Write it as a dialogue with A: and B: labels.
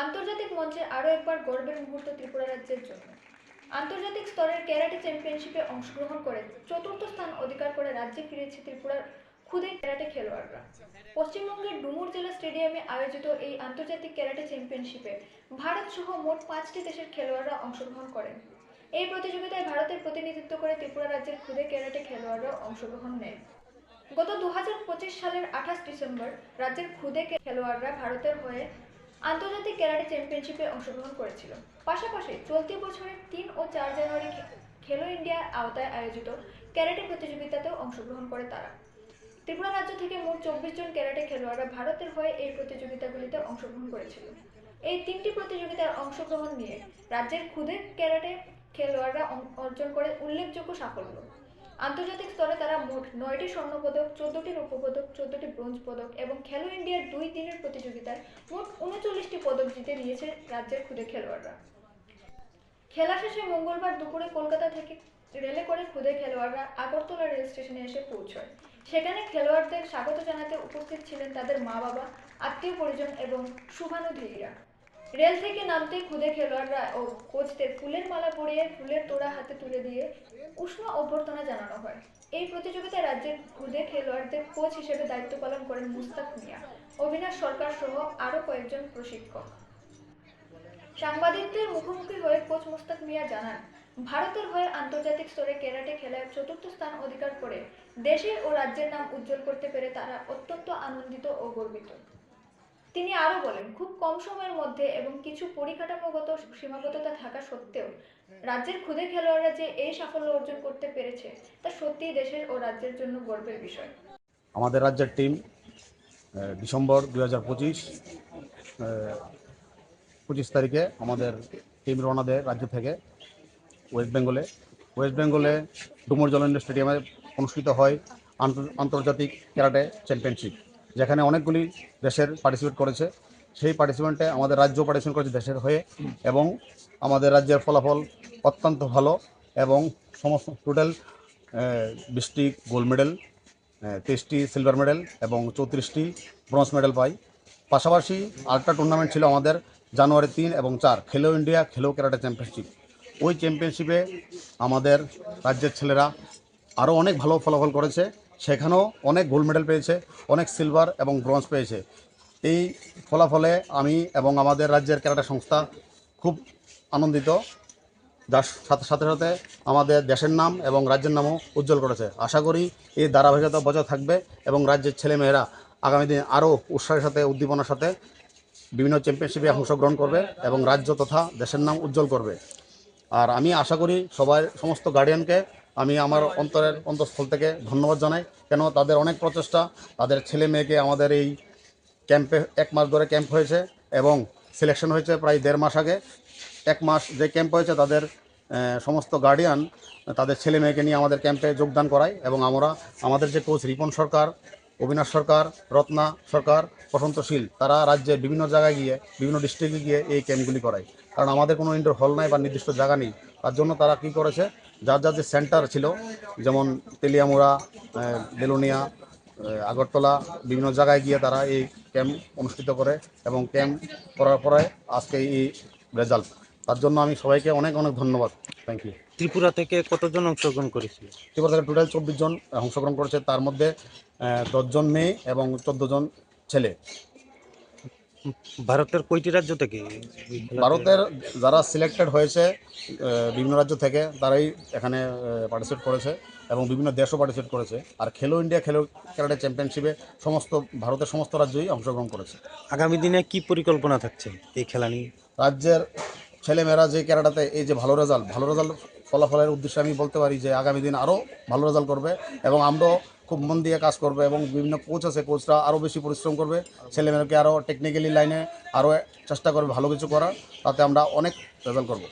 A: আন্তর্জাতিক মঞ্চে আরও একবার গর্বের মুহূর্ত ত্রিপুরা রাজ্যের জন্য। আন্তর্জাতিক স্তরের ক্যারাটে চ্যাম্পিয়নশিপে অংশগ্রহণ করে চতুর্থ স্থান অধিকার করে রাজ্যে ফিরেছে ত্রিপুরার ক্ষুদে ক্যারাটে খেলোয়াড়রা। পশ্চিমবঙ্গের ডুমুর জেলা স্টেডিয়ামে আয়োজিত এই আন্তর্জাতিক ক্যারাটে চ্যাম্পিয়নশিপে ভারত সহ মোট 5টি দেশের খেলোয়াড়রা অংশগ্রহণ করেন। এই প্রতিযোগিতায় ভারতের প্রতিনিধিত্ব করে ত্রিপুরা রাজ্যের ক্ষুদে ক্যারাটে খেলোয়াড়রাও অংশগ্রহণ নেন। গত 2025 সালের 28 ডিসেম্বর রাজ্যের ক্ষুদে খেলোয়াড়রা ভারতের হয়ে আন্তর্জাতিক ক্যারাটে চ্যাম্পিয়নশিপে অংশগ্রহণ করেছিল। পাশাপাশি চলতি বছরের 3 ও 4 জানুয়ারি খেলো ইন্ডিয়ার আওতায় আয়োজিত ক্যারাটে প্রতিযোগিতাতেও অংশগ্রহণ করে তারা। ত্রিপুরা রাজ্য থেকে মোট 24 জন ক্যারাটে খেলোয়াড়রা ভারতের হয়ে এই প্রতিযোগিতাগুলিতে অংশগ্রহণ করেছিল। এই 3টি প্রতিযোগিতায় অংশগ্রহণ নিয়ে রাজ্যের ক্ষুদে ক্যারাটে খেলোয়াড়রা অর্জন করে উল্লেখযোগ্য সাফল্য। আন্তর্জাতিক স্তরে তারা মোট 9টি স্বর্ণপদক, 14টি রৌপ্যপদক, 14টি ব্রোঞ্জ পদক এবং খেলো ইন্ডিয়ার 2 দিনের প্রতিযোগিতায় মোট 39টি পদক জিতে নিয়েছে রাজ্যের ক্ষুদে খেলোয়াড়রা। খেলা শেষে মঙ্গলবার দুপুরে কলকাতা থেকে রেলে করে ক্ষুদে খেলোয়াড়রা আগরতলা রেল স্টেশনে এসে পৌঁছয়। সেখানে খেলোয়াড়দের স্বাগত জানাতে উপস্থিত ছিলেন তাদের মা-বাবা, আত্মীয় পরিজন এবং শুভানুধ্যায়ীরা। রেল থেকে নামতেই ক্ষুদে খেলোয়াড়রা ও কোচদের ফুলের মালা পরিয়ে ফুলের তোড়া হাতে তুলে দিয়ে উষ্ণ অভ্যর্থনা জানানো হয়। এই প্রতিযোগিতায় রাজ্যের ক্ষুদে খেলোয়াড়দের কোচ হিসেবে দায়িত্ব পালন করেন মুস্তাক মিয়া, অবিনাশ সরকার সহ আরও কয়েকজন প্রশিক্ষক। সাংবাদিকদের মুখোমুখি হয়ে কোচ মুস্তাক মিয়া জানান, ভারতের হয়ে আন্তর্জাতিক স্তরে ক্যারাটে খেলায় 4র্থ স্থান অধিকার করে দেশের ও রাজ্যের নাম উজ্জ্বল করতে পেরে তারা অত্যন্ত আনন্দিত ও গর্বিত। তিনি আরও বলেন, খুব কম সময়ের মধ্যে এবং কিছু পরিকাঠামোগত সীমাবদ্ধতা থাকা সত্ত্বেও রাজ্যের ক্ষুদে খেলোয়াড়রা যে এই সাফল্য অর্জন করতে পেরেছে তা সত্যিই দেশের ও রাজ্যের জন্য গর্বের বিষয়।
B: আমাদের রাজ্যের টিম ডিসেম্বর 2025 তারিখে আমাদের টিম রওনা দেয় রাজ্য থেকে ওয়েস্ট বেঙ্গলে ডুমুর জলেন্দ্র স্টেডিয়ামে অনুষ্ঠিত হয় আন্তর্জাতিক ক্যারাটে চ্যাম্পিয়নশিপ, যেখানে অনেকগুলি দেশের পার্টিসিপেট করেছে। সেই পার্টিসিপেন্টে আমাদের রাজ্য পার্টিসিপেট করেছে দেশের হয়ে, এবং আমাদের রাজ্যের ফলাফল অত্যন্ত ভালো এবং সমস্ত টোটাল 20টি গোল্ড মেডেল, 23টি সিলভার মেডেল এবং 34টি ব্রোঞ্জ মেডেল পাই। পাশাপাশি আরেকটা টুর্নামেন্ট ছিল আমাদের জানুয়ারি 3 এবং 4 খেলো ইন্ডিয়া খেলো ক্যারাটে চ্যাম্পিয়নশিপ। ওই চ্যাম্পিয়নশিপে আমাদের রাজ্যের ছেলেরা আরও অনেক ভালো ফলাফল করেছে, সেখানেও অনেক গোল্ড মেডেল পেয়েছে, অনেক সিলভার এবং ব্রোঞ্জ পেয়েছে। এই ফলাফলে আমি এবং আমাদের রাজ্যের ক্যারাটে সংস্থা খুব আনন্দিত, যার সাথে সাথে আমাদের দেশের নাম এবং রাজ্যের নামও উজ্জ্বল করেছে। আশা করি এই ধারাবাহিকতা বজায় থাকবে এবং রাজ্যের ছেলেমেয়েরা আগামী দিনে আরও উৎসাহের সাথে উদ্দীপনার সাথে বিভিন্ন চ্যাম্পিয়নশিপে অংশগ্রহণ করবে এবং রাজ্য তথা দেশের নাম উজ্জ্বল করবে। আর আমি আশা করি সমস্ত গার্ডিয়ানকে আমি আমার অন্তঃস্থল থেকে ধন্যবাদ জানাই, কেন তাদের অনেক প্রচেষ্টা, তাদের ছেলে মেয়েকে আমাদের এই ক্যাম্পে 1 মাস ধরে ক্যাম্প হয়েছে এবং সিলেকশন হয়েছে প্রায় 1.5 মাস আগে। 1 মাস যে ক্যাম্প হয়েছে তাদের সমস্ত গার্ডিয়ান তাদের ছেলে মেয়েকে নিয়ে আমাদের ক্যাম্পে যোগদান করায়, এবং আমাদের যে কোচ রিপন সরকার, অবিনাশ সরকার, রত্না সরকার, প্রশান্তশীল, তারা রাজ্যের বিভিন্ন জায়গায় গিয়ে বিভিন্ন ডিস্ট্রিক্টে গিয়ে এই ক্যাম্পগুলি করায়। কারণ আমাদের কোনো ইনডোর হল নাই বা নির্দিষ্ট জায়গা নেই, তার জন্য তারা কী করেছে, যার যে সেন্টার ছিল, যেমন তেলিয়ামুড়া, বেলুনিয়া, আগরতলা, বিভিন্ন জায়গায় গিয়ে তারা এই ক্যাম্প অনুষ্ঠিত করে এবং ক্যাম্প করার পরে আজকে এই রেজাল্ট। তার জন্য আমি সবাইকে অনেক অনেক ধন্যবাদ। Thank you.
C: ত্রিপুরা থেকে কতজন অংশগ্রহণ করেছিল?
B: ত্রিপুরা থেকে টোটাল 24 জন অংশগ্রহণ করেছে, তার মধ্যে 10 জন মেয়ে এবং 14 জন ছেলে।
C: ভারতের কয়টি রাজ্য থেকে?
B: ভারতের যারা সিলেক্টেড হয়েছে বিভিন্ন রাজ্য থেকে, তারাই এখানে পার্টিসিপেট করেছে এবং বিভিন্ন দেশও পার্টিসিপেট করেছে। আর খেলো ইন্ডিয়া খেলো ক্যারাটে চ্যাম্পিয়নশিপে ভারতের সমস্ত রাজ্যই অংশগ্রহণ করেছে।
C: আগামী দিনে কি পরিকল্পনা থাকছে এই খেলা নিয়ে?
B: রাজ্যের ছেলেমেয়েরা যে ক্যারাটাতে এই যে ভালো রেজাল্ট ফলাফলের উদ্দেশ্যে আমি বলতে পারি যে আগামী দিন আরও ভালো রেজাল্ট করবে, এবং আমরাও খুব মন দিয়ে কাজ করবে, এবং বিভিন্ন কোচ আছে, কোচরা আরও বেশি পরিশ্রম করবে, ছেলেমেয়েদেরকে আরও টেকনিক্যালি লাইনে আরও চেষ্টা করবে ভালো কিছু করার, তাতে আমরা অনেক রেজাল্ট করব।